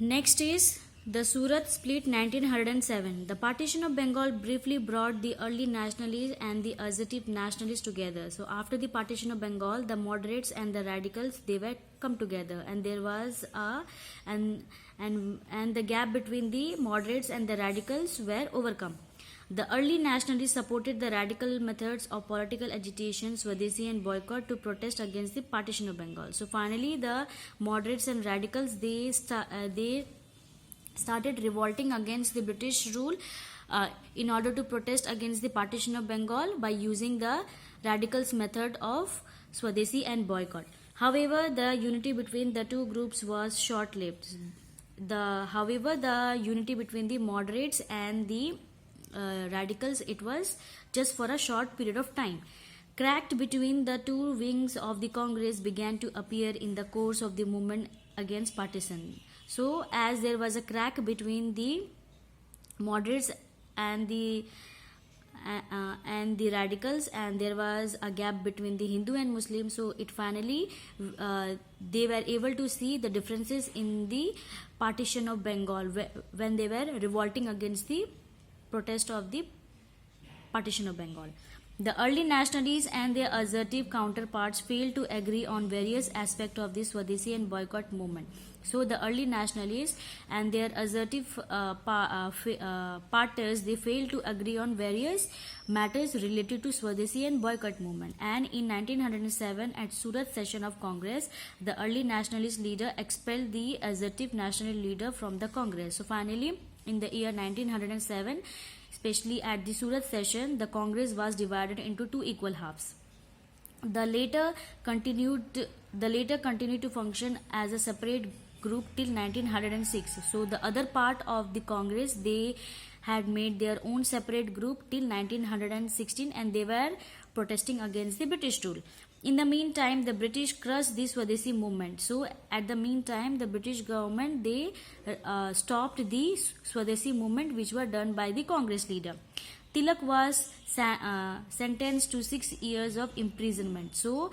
Next is the Surat split 1907. The partition of Bengal briefly brought the early nationalists and the assertive nationalists together. So after the partition of Bengal, the moderates and the radicals, they were come together, and there was and the gap between the moderates and the radicals were overcome. The early nationalists supported the radical methods of political agitation, Swadeshi and boycott to protest against the partition of Bengal. So finally, the moderates and radicals, they started revolting against the British rule in order to protest against the partition of Bengal by using the radicals' method of Swadeshi and boycott. However, the unity between the two groups was short-lived. The unity between the moderates and the radicals, it was just for a short period of time. Cracked between the two wings of the Congress began to appear in the course of the movement against partition. So as there was a crack between the moderates and the radicals, and there was a gap between the Hindu and Muslim, so it finally they were able to see the differences in the partition of Bengal when they were revolting against the protest of the partition of Bengal. The early nationalists and their assertive counterparts failed to agree on various aspects of the Swadeshi and boycott movement. So the early nationalists and their assertive partners, they failed to agree on various matters related to Swadeshi and boycott movement. And in 1907, at Surat session of Congress, the early nationalist leader expelled the assertive national leader from the Congress. So finally, in the year 1907, especially at the Surat session, the Congress was divided into two equal halves. The later continued to function as a separate group till 1906. So the other part of the Congress, they had made their own separate group till 1916, and they were protesting against the British rule. In the meantime, the British crushed the Swadeshi movement. So at the meantime, the British government, they stopped the Swadeshi movement which were done by the Congress leader. Tilak was sentenced to 6 years of imprisonment. So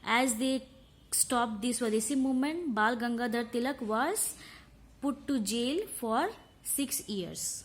as they stopped the Swadeshi movement, Bal Gangadhar Tilak was put to jail for 6 years.